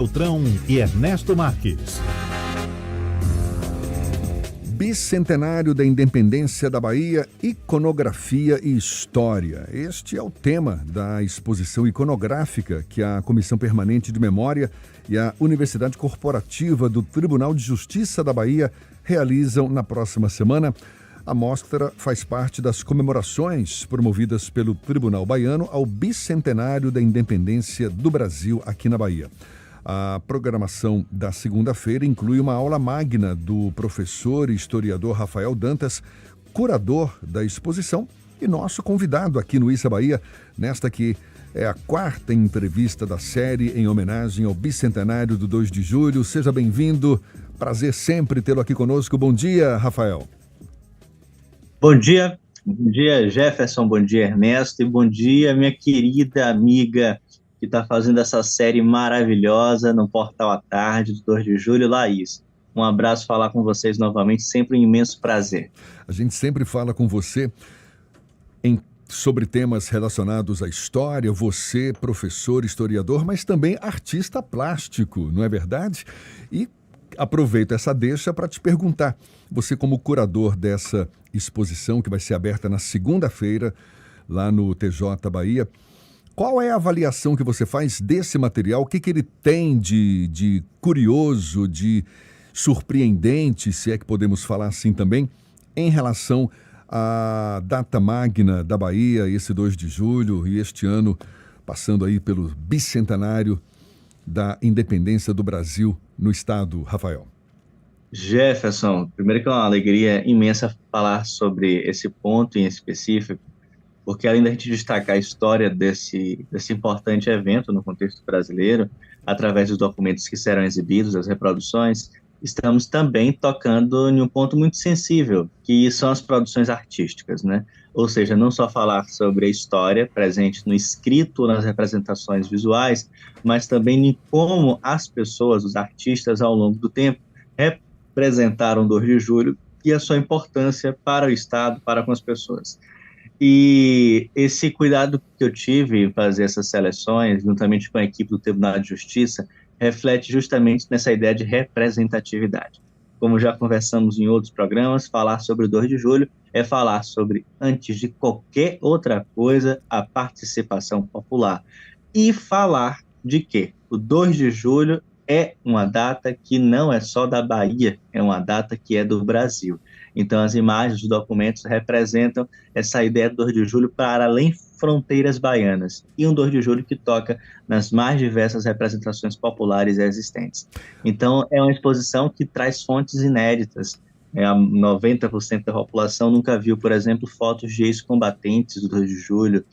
Beltrão e Ernesto Marques. Bicentenário da Independência da Bahia, Iconografia e História. Este é o tema da exposição iconográfica que a Comissão Permanente de Memória e a Universidade Corporativa do Tribunal de Justiça da Bahia realizam na próxima semana. A mostra faz parte das comemorações promovidas pelo Tribunal Baiano ao Bicentenário da Independência do Brasil aqui na Bahia. A programação da segunda-feira inclui uma aula magna do professor e historiador Rafael Dantas, curador da exposição e nosso convidado aqui no Issa Bahia, nesta que é a quarta entrevista da série em homenagem ao bicentenário do 2 de julho. Seja bem-vindo, prazer sempre tê-lo aqui conosco. Bom dia, Rafael. Bom dia Jefferson, bom dia Ernesto e bom dia minha querida amiga que está fazendo essa série maravilhosa no Portal à Tarde, do 2 de julho, Laís. Um abraço, falar com vocês novamente, sempre um imenso prazer. A gente sempre fala com você sobre temas relacionados à história, você, professor, historiador, mas também artista plástico, não é verdade? E aproveito essa deixa para te perguntar, você como curador dessa exposição que vai ser aberta na segunda-feira, lá no TJ Bahia, qual é a avaliação que você faz desse material? O que ele tem de curioso, de surpreendente, se é que podemos falar assim também, em relação à data magna da Bahia, esse 2 de julho, e este ano passando aí pelo bicentenário da independência do Brasil no estado, Rafael? Jefferson, primeiro que é uma alegria imensa falar sobre esse ponto em específico, porque além da gente destacar a história desse importante evento no contexto brasileiro, através dos documentos que serão exibidos, as reproduções, estamos também tocando em um ponto muito sensível, que são as produções artísticas, né? Ou seja, não só falar sobre a história presente no escrito, nas representações visuais, mas também em como as pessoas, os artistas, ao longo do tempo, representaram o 2 de julho e a sua importância para o Estado, para com as pessoas. E esse cuidado que eu tive em fazer essas seleções, juntamente com a equipe do Tribunal de Justiça, reflete justamente nessa ideia de representatividade. Como já conversamos em outros programas, falar sobre o 2 de julho é falar sobre, antes de qualquer outra coisa, a participação popular. E falar de que o 2 de julho é uma data que não é só da Bahia, é uma data que é do Brasil. Então, as imagens, os documentos representam essa ideia do 2 de julho para além fronteiras baianas, e um 2 de julho que toca nas mais diversas representações populares existentes. Então, é uma exposição que traz fontes inéditas. 90% da população nunca viu, por exemplo, fotos de ex-combatentes do 2 de julho,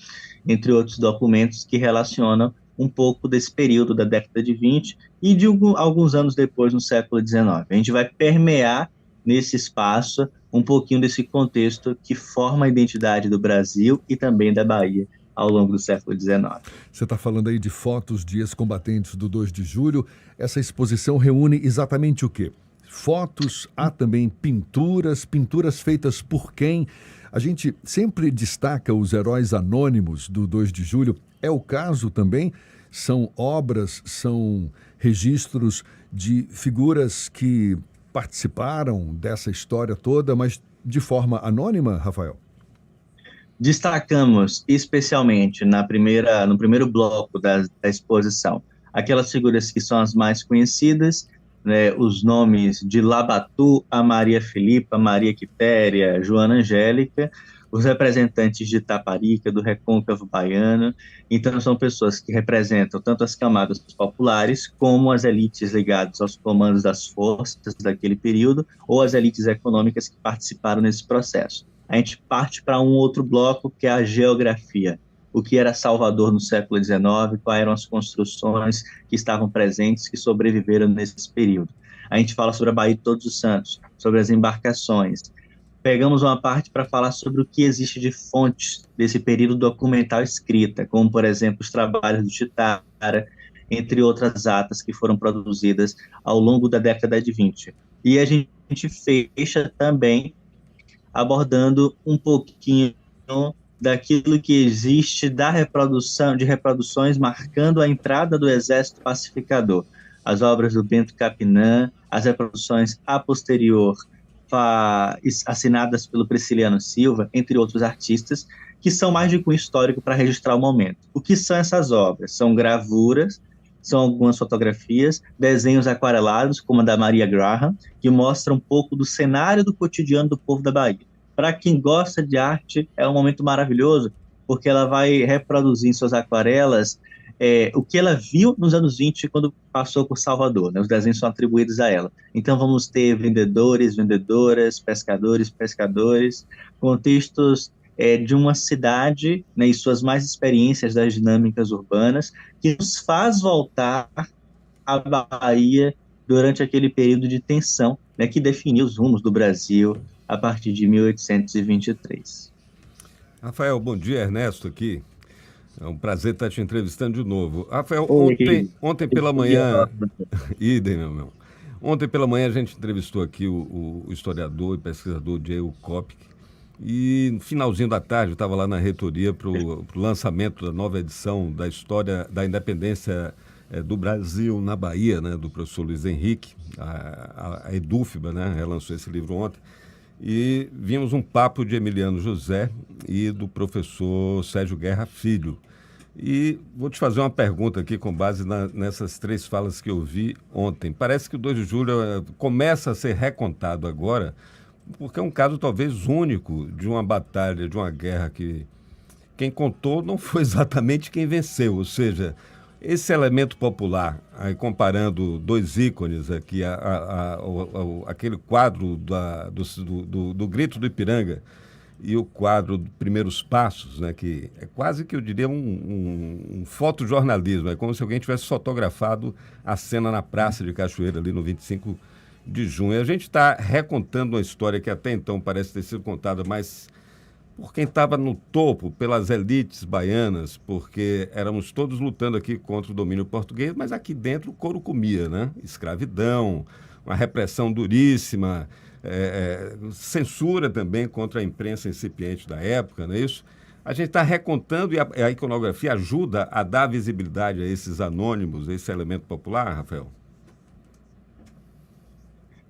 entre outros documentos que relacionam um pouco desse período da década de 20 e de alguns anos depois, no século XIX. A gente vai permear nesse espaço um pouquinho desse contexto que forma a identidade do Brasil e também da Bahia ao longo do século XIX. Você está falando aí de fotos de ex-combatentes do 2 de julho. Essa exposição reúne exatamente o quê? Fotos, há também pinturas feitas por quem? A gente sempre destaca os heróis anônimos do 2 de julho. É o caso também? São obras, são registros de figuras que participaram dessa história toda, mas de forma anônima, Rafael? Destacamos especialmente no primeiro bloco da exposição aquelas figuras que são as mais conhecidas, né, os nomes de Labatu, a Maria Filipa, Maria Quitéria, Joana Angélica, os representantes de Taparica, do Recôncavo Baiano. Então, são pessoas que representam tanto as camadas populares como as elites ligadas aos comandos das forças daquele período ou as elites econômicas que participaram nesse processo. A gente parte para um outro bloco, que é a geografia. O que era Salvador no século XIX, quais eram as construções que estavam presentes, que sobreviveram nesse período. A gente fala sobre a Baía de Todos os Santos, sobre as embarcações. Pegamos uma parte para falar sobre o que existe de fontes desse período documental escrita, como, por exemplo, os trabalhos do Chitara, entre outras atas que foram produzidas ao longo da década de 20. E a gente fecha também abordando um pouquinho daquilo que existe de reproduções marcando a entrada do Exército Pacificador. as obras do Bento Capinan, as reproduções a posterior assinadas pelo Prisciliano Silva, entre outros artistas, que são mais de cunho histórico para registrar o momento. O que são essas obras? São gravuras, são algumas fotografias, desenhos aquarelados, como a da Maria Graham, que mostram um pouco do cenário do cotidiano do povo da Bahia. Para quem gosta de arte, é um momento maravilhoso, porque ela vai reproduzir em suas aquarelas o que ela viu nos anos 20, quando passou por Salvador, né? Os desenhos são atribuídos a ela. Então vamos ter vendedores, vendedoras, pescadores, pescadores, contextos de uma cidade, né, e suas mais experiências das dinâmicas urbanas, que nos faz voltar à Bahia durante aquele período de tensão, né, que definiu os rumos do Brasil a partir de 1823. Rafael, bom dia, Ernesto aqui. É um prazer estar te entrevistando de novo. Rafael, ontem pela manhã... Idem, meu irmão. Ontem pela manhã a gente entrevistou aqui o historiador e pesquisador Diego Coppoc, e no finalzinho da tarde eu estava lá na reitoria para o lançamento da nova edição da História da Independência do Brasil na Bahia, né, do professor Luiz Henrique, a Edufba, né, relançou esse livro ontem. E vimos um papo de Emiliano José e do professor Sérgio Guerra Filho. E vou te fazer uma pergunta aqui com base nessas três falas que eu vi ontem. Parece que o 2 de julho começa a ser recontado agora, porque é um caso talvez único de uma batalha, de uma guerra que quem contou não foi exatamente quem venceu. Ou seja, esse elemento popular, aí comparando dois ícones aqui, aquele quadro do Grito do Ipiranga e o quadro Primeiros Passos, né, que é quase que eu diria um fotojornalismo, é como se alguém tivesse fotografado a cena na Praça de Cachoeira, ali no 25 de junho. E a gente está recontando uma história que até então parece ter sido contada mais por quem estava no topo, pelas elites baianas, porque éramos todos lutando aqui contra o domínio português, mas aqui dentro o couro comia, né? Escravidão, uma repressão duríssima, censura também contra a imprensa incipiente da época, não é isso? A gente está recontando e a iconografia ajuda a dar visibilidade a esses anônimos, a esse elemento popular, Rafael?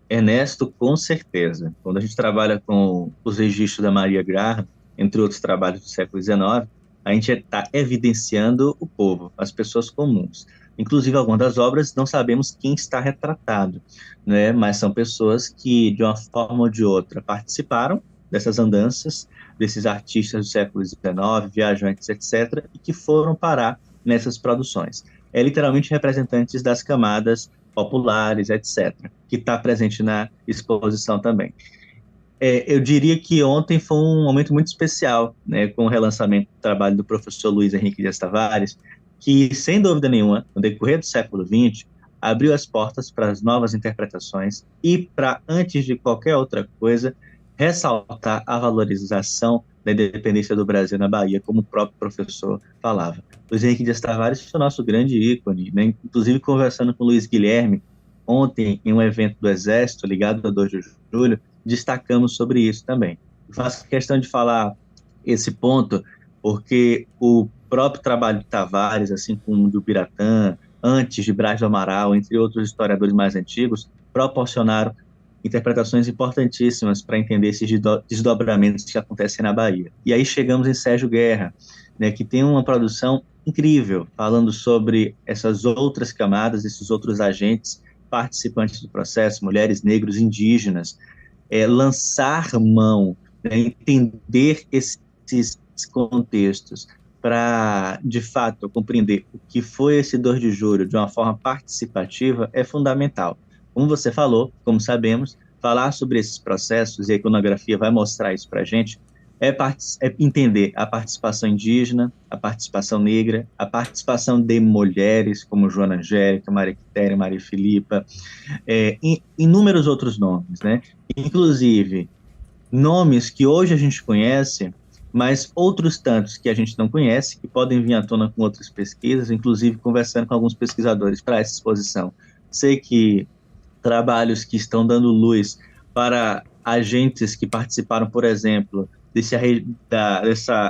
Ernesto, com certeza. Quando a gente trabalha com os registros da Maria Graham, entre outros trabalhos do século XIX, a gente está evidenciando o povo, as pessoas comuns. Inclusive, algumas das obras não sabemos quem está retratado, né? Mas são pessoas que, de uma forma ou de outra, participaram dessas andanças, desses artistas do século XIX, viajantes, etc., e que foram parar nessas produções. É literalmente representantes das camadas populares, etc., que está presente na exposição também. Eu diria que ontem foi um momento muito especial, né, com o relançamento do trabalho do professor Luiz Henrique Dias Tavares, que, sem dúvida nenhuma, no decorrer do século XX, abriu as portas para as novas interpretações e para, antes de qualquer outra coisa, ressaltar a valorização da independência do Brasil na Bahia, como o próprio professor falava. Luiz Henrique Dias Tavares foi o nosso grande ícone, né? Inclusive conversando com o Luiz Guilherme, ontem, em um evento do Exército, ligado ao 2 de julho, destacamos sobre isso também. Eu faço questão de falar esse ponto, porque o próprio trabalho de Tavares, assim como o do Biratã, antes de Braz do Amaral, entre outros historiadores mais antigos, proporcionaram interpretações importantíssimas para entender esses desdobramentos que acontecem na Bahia. E aí chegamos em Sérgio Guerra, né, que tem uma produção incrível, falando sobre essas outras camadas, esses outros agentes participantes do processo, mulheres, negros, indígenas, lançar mão, né, entender esses contextos para, de fato, compreender o que foi esse 2 de julho de uma forma participativa é fundamental. Como você falou, como sabemos, falar sobre esses processos, e a iconografia vai mostrar isso para a gente, é entender a participação indígena, a participação negra, a participação de mulheres, como Joana Angélica, Maria Quitéria, Maria Filipa, inúmeros outros nomes, né? Inclusive, nomes que hoje a gente conhece, mas outros tantos que a gente não conhece, que podem vir à tona com outras pesquisas, inclusive conversando com alguns pesquisadores para essa exposição. Sei que trabalhos que estão dando luz para agentes que participaram, por exemplo,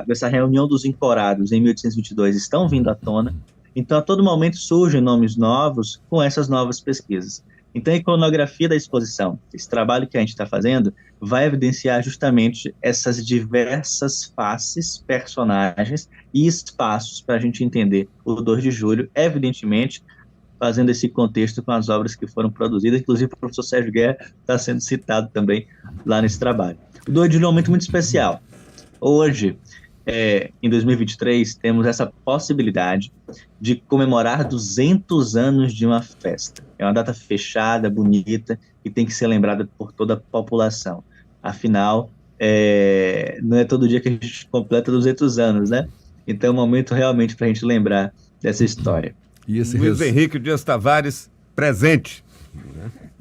dessa reunião dos encorados em 1822 estão vindo à tona, Então, a todo momento surgem nomes novos com essas novas pesquisas. Então, a iconografia da exposição, esse trabalho que a gente está fazendo, vai evidenciar justamente essas diversas faces, personagens e espaços para a gente entender o 2 de julho, evidentemente, fazendo esse contexto com as obras que foram produzidas. Inclusive, o professor Sérgio Guerra está sendo citado também lá nesse trabalho. O 2 de julho é um momento muito especial. Hoje, em 2023, temos essa possibilidade de comemorar 200 anos de uma festa. É uma data fechada, bonita, e tem que ser lembrada por toda a população. Afinal, não é todo dia que a gente completa 200 anos, né? Então é um momento realmente para a gente lembrar dessa história. E esse Luiz Henrique Dias Tavares, presente.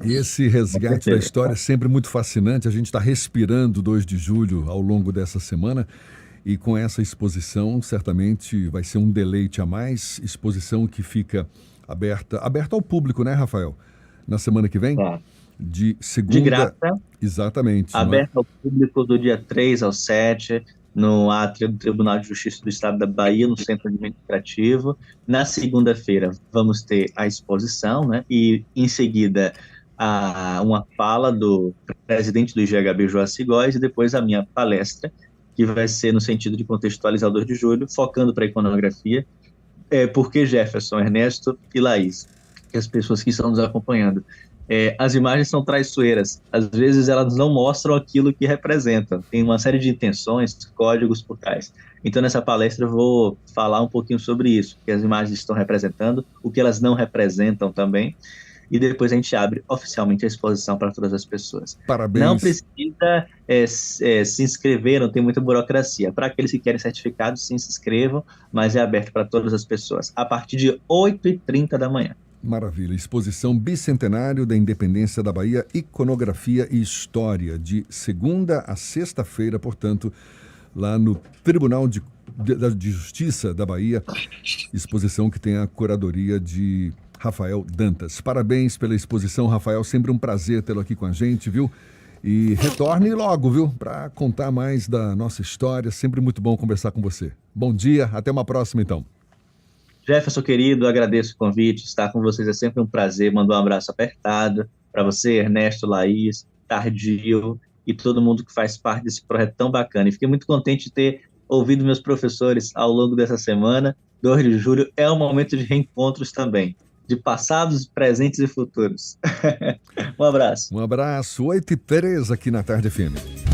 E esse resgate da história é sempre muito fascinante. A gente está respirando 2 de julho ao longo dessa semana. E com essa exposição, certamente vai ser um deleite a mais. Exposição que fica aberta ao público, né, Rafael? Na semana que vem? De segunda... De graça. Exatamente. Aberta ao público do dia 3 ao 7, no átrio do Tribunal de Justiça do Estado da Bahia, no Centro Administrativo. Na segunda-feira, vamos ter a exposição, né? E, em seguida, uma fala do presidente do IGHB, Joaci Góes, e depois a minha palestra, que vai ser no sentido de contextualizar o 2 de julho, focando para a iconografia, porque Jefferson, Ernesto e Laís, que as pessoas que estão nos acompanhando, as imagens são traiçoeiras, às vezes elas não mostram aquilo que representam, tem uma série de intenções, códigos por trás. Então nessa palestra eu vou falar um pouquinho sobre isso, o que as imagens estão representando, o que elas não representam também, e depois a gente abre oficialmente a exposição para todas as pessoas. Parabéns. Não precisa se inscrever, não tem muita burocracia. Para aqueles que querem certificado, sim, se inscrevam, mas é aberto para todas as pessoas, a partir de 8h30 da manhã. Maravilha. Exposição Bicentenário da Independência da Bahia, Iconografia e História, de segunda a sexta-feira, portanto, lá no Tribunal de Justiça da Bahia, exposição que tem a curadoria de Rafael Dantas. Parabéns pela exposição, Rafael, sempre um prazer tê-lo aqui com a gente, viu? E retorne logo, viu? Para contar mais da nossa história, sempre muito bom conversar com você. Bom dia, até uma próxima então. Jefferson, querido, agradeço o convite, estar com vocês é sempre um prazer, mando um abraço apertado para você, Ernesto, Laís, Tardio e todo mundo que faz parte desse projeto tão bacana. E fiquei muito contente de ter ouvido meus professores ao longo dessa semana. 2 de julho é um momento de reencontros também, de passados, presentes e futuros. Um abraço. Um abraço, 8h03 aqui na Tarde FM.